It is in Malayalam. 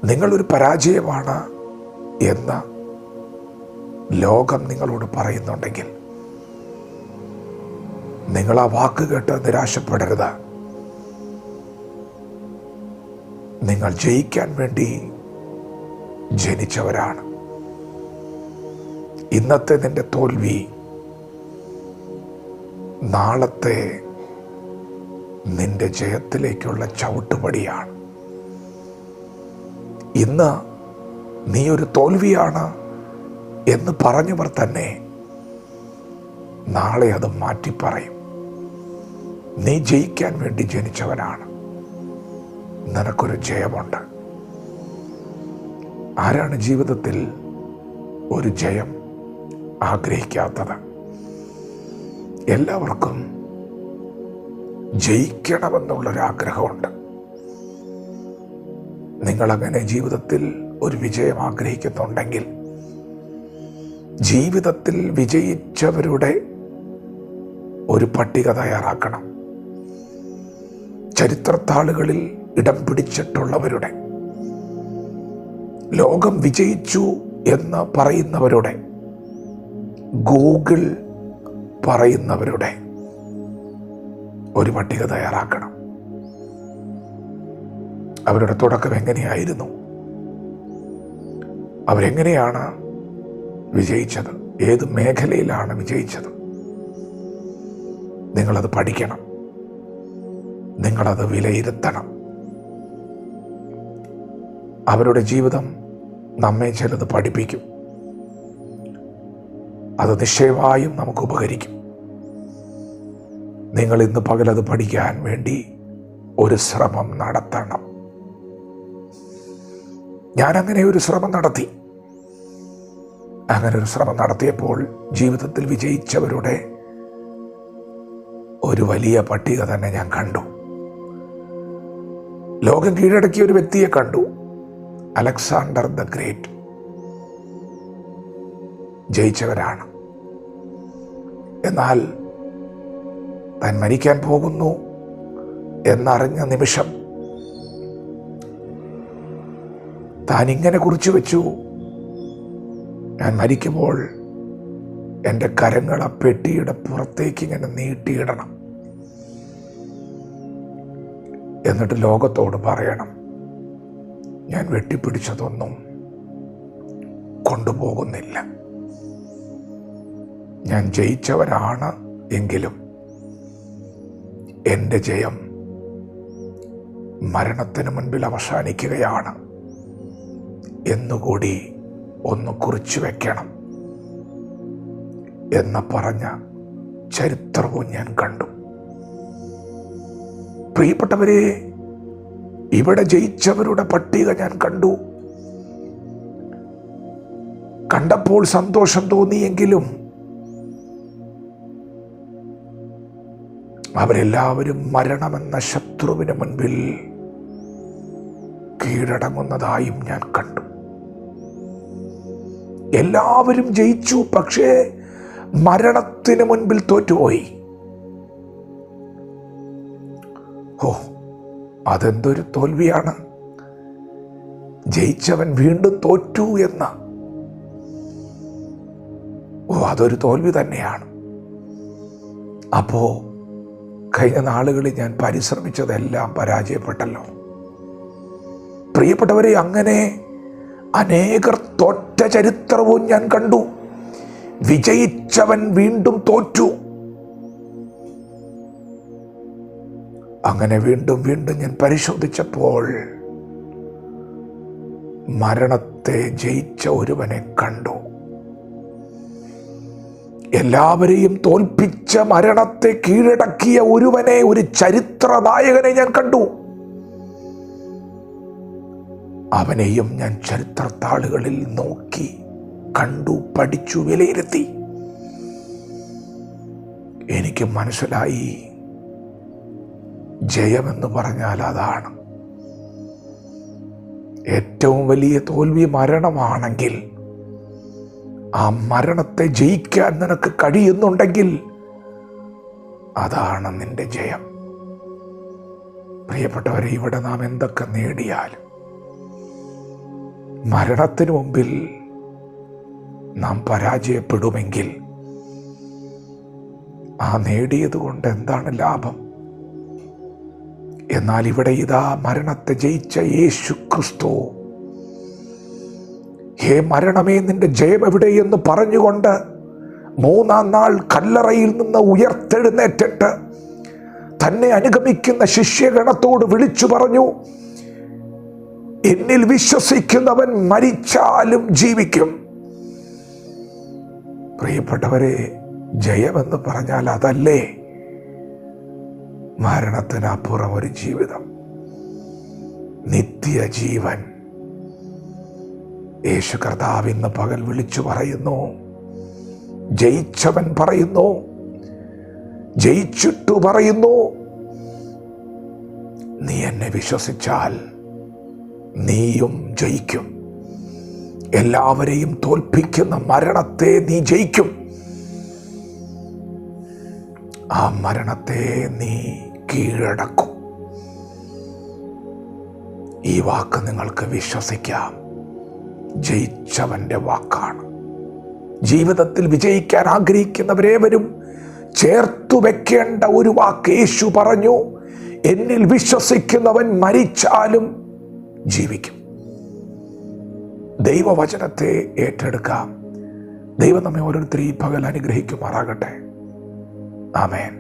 നിങ്ങളൊരു പരാജയമാണ് എന്ന് ലോകം നിങ്ങളോട് പറയുന്നുണ്ടെങ്കിൽ നിങ്ങൾ ആ വാക്ക് കേട്ട് നിരാശപ്പെടരുത്. നിങ്ങൾ ജയിക്കാൻ വേണ്ടി ജനിച്ചവരാണ്. ഇന്നത്തെ നിന്റെ തോൽവി നാളത്തെ നിന്റെ ജയത്തിലേക്കുള്ള ചവിട്ടുപടിയാണ്. ഇന്ന് നീ ഒരു തോൽവിയാണ് എന്ന് പറഞ്ഞവർ തന്നെ നാളെ അത് മാറ്റി പറയും. നീ ജയിക്കാൻ വേണ്ടി ജനിച്ചവനാണ്. നിനക്കൊരു ജയമുണ്ട്. ആരാണ് ജീവിതത്തിൽ ഒരു ജയം ആഗ്രഹിക്കാത്തത്? എല്ലാവർക്കും ജയിക്കണമെന്നുള്ളൊരാഗ്രഹമുണ്ട്. നിങ്ങളങ്ങനെ ജീവിതത്തിൽ ഒരു വിജയം ആഗ്രഹിക്കുന്നുണ്ടെങ്കിൽ ജീവിതത്തിൽ വിജയിച്ചവരുടെ ഒരു പട്ടിക തയ്യാറാക്കണം. ചരിത്രത്താളുകളിൽ ഇടം പിടിച്ചിട്ടുള്ളവരുടെ, ലോകം വിജയിച്ചു എന്ന് പറയുന്നവരുടെ, ഗൂഗിൾ പറയുന്നവരുടെ ഒരു പട്ടിക തയ്യാറാക്കണം. അവരുടെ തുടക്കം എങ്ങനെയായിരുന്നു? അവരെങ്ങനെയാണ് വിജയിച്ചത്? ഏത് മേഖലയിലാണ് വിജയിച്ചത്? നിങ്ങളത് പഠിക്കണം. നിങ്ങളത് വിലയിരുത്തണം. അവരുടെ ജീവിതം നമ്മെ ചിലത് പഠിപ്പിക്കും. അത് നിശ്ചയമായും നമുക്ക് ഉപകരിക്കും. നിങ്ങൾ ഇന്ന് പകലത് പഠിക്കാൻ വേണ്ടി ഒരു ശ്രമം നടത്തണം. ഞാനങ്ങനെ ഒരു ശ്രമം നടത്തി. അങ്ങനെ ഒരു ശ്രമം നടത്തിയപ്പോൾ ജീവിതത്തിൽ വിജയിച്ചവരുടെ ഒരു വലിയ പട്ടിക തന്നെ ഞാൻ കണ്ടു. ലോകം കീഴടക്കിയ ഒരു വ്യക്തിയെ കണ്ടു, അലക്സാണ്ടർ ദ ഗ്രേറ്റ്. ജയിച്ചവരാണ്. എന്നാൽ താൻ മരിക്കാൻ പോകുന്നു എന്നറിഞ്ഞ നിമിഷം താൻ ഇങ്ങനെ കുറിച്ചു വെച്ചു, ഞാൻ മരിക്കുമ്പോൾ എൻ്റെ കരങ്ങൾ ആ പെട്ടിയുടെ പുറത്തേക്ക് ഇങ്ങനെ നീട്ടിയിടണം. എന്നിട്ട് ലോകത്തോട് പറയണം, ഞാൻ വെട്ടിപ്പിടിച്ചതൊന്നും കൊണ്ടുപോകുന്നില്ല. ഞാൻ ജയിച്ചവരാണ് എങ്കിലും എൻ്റെ ജയം മരണത്തിന് മുൻപിൽ അവസാനിക്കുകയാണ് എന്നുകൂടി ഒന്ന് കുറിച്ചു വെക്കണം എന്ന് പറഞ്ഞ ചരിത്രവും ഞാൻ കണ്ടു. പ്രിയപ്പെട്ടവരെ, ഇവിടെ ജയിച്ചവരുടെ പട്ടിക ഞാൻ കണ്ടു. കണ്ടപ്പോൾ സന്തോഷം തോന്നിയെങ്കിലും അവരെല്ലാവരും മരണമെന്ന ശത്രുവിന് മുൻപിൽ കീഴടങ്ങുന്നതായും ഞാൻ കണ്ടു. എല്ലാവരും ജയിച്ചു, പക്ഷേ മരണത്തിന് മുൻപിൽ തോറ്റുപോയി. ഓ, അതെന്തൊരു തോൽവിയാണ്! ജയിച്ചവൻ വീണ്ടും തോറ്റു എന്ന, അതൊരു തോൽവി തന്നെയാണ്. അപ്പോ കഴിഞ്ഞ നാളുകളിൽ ഞാൻ പരിശ്രമിച്ചതെല്ലാം പരാജയപ്പെട്ടല്ലോ. പ്രിയപ്പെട്ടവരെ, അങ്ങനെ അനേകർ തോറ്റ ചരിത്രവും ഞാൻ കണ്ടു. വിജയിച്ചവൻ വീണ്ടും തോറ്റു. അങ്ങനെ വീണ്ടും വീണ്ടും ഞാൻ പരിശോധിച്ചപ്പോൾ മരണത്തെ ജയിച്ച ഒരുവനെ കണ്ടു. എല്ലാവരെയും തോൽപ്പിച്ച മരണത്തെ കീഴടക്കിയ ഒരുവനെ, ഒരു ചരിത്ര നായകനെ ഞാൻ കണ്ടു. അവനെയും ഞാൻ ചരിത്രത്താളുകളിൽ നോക്കി, കണ്ടു, പഠിച്ചു, വിലയിരുത്തി. എനിക്ക് മനസ്സിലായി, ജയമെന്ന് പറഞ്ഞാൽ അതാണ്. ഏറ്റവും വലിയ തോൽവി മരണമാണെങ്കിൽ ആ മരണത്തെ ജയിക്കാൻ നിനക്ക് കഴിയുന്നുണ്ടെങ്കിൽ അതാണ് നിന്റെ ജയം. പ്രിയപ്പെട്ടവരെ, ഇവിടെ നാം എന്തൊക്കെ നേടിയാലും മരണത്തിന് മുമ്പിൽ നാം പരാജയപ്പെടുമെങ്കിൽ ആ നേടിയത് കൊണ്ട് എന്താണ് ലാഭം? എന്നാൽ ഇവിടെ ഇതാ മരണത്തെ ജയിച്ച യേശു ക്രിസ്തു, ഹേ മരണമേ നിന്റെ ജയം എവിടെയെന്ന് പറഞ്ഞുകൊണ്ട് മൂന്നാം നാൾ കല്ലറയിൽ നിന്ന് ഉയർത്തെഴുന്നേറ്റിട്ട് തന്നെ അനുഗമിക്കുന്ന ശിഷ്യഗണത്തോട് വിളിച്ചു പറഞ്ഞു, എന്നിൽ വിശ്വസിക്കുന്നവൻ മരിച്ചാലും ജീവിക്കും. പ്രിയപ്പെട്ടവരെ, ജയമെന്ന് പറഞ്ഞാൽ അതല്ലേ? മരണത്തിനപ്പുറം ഒരു ജീവിതം, നിത്യജീവൻ. യേശു കർത്താവ് ഇന്ന് പകൽ വിളിച്ചു പറയുന്നു, ജയിച്ചവൻ പറയുന്നു, ജയിച്ചിട്ടു പറയുന്നു, നീ എന്നെ വിശ്വസിച്ചാൽ നീയും ജയിക്കും. എല്ലാവരെയും തോൽപ്പിക്കുന്ന മരണത്തെ നീ ജയിക്കും. ആ മരണത്തെ നീ കീഴടക്കും. ഈ വാക്ക് നിങ്ങൾക്ക് വിശ്വസിക്കാം. ജയിച്ചവന്റെ വാക്കാണ്. ജീവിതത്തിൽ വിജയിക്കാൻ ആഗ്രഹിക്കുന്നവരേവരും ചേർത്തു വെക്കേണ്ട ഒരു വാക്ക് യേശു പറഞ്ഞു, എന്നിൽ വിശ്വസിക്കുന്നവൻ മരിച്ചാലും ജീവിക്കും. ദൈവവചനത്തെ ഏറ്റെടുക്കാം. ദൈവം നമ്മെ ഓരോരുത്തരെയും പകൽ അനുഗ്രഹിക്കുമാറാകട്ടെ. ആമേൻ.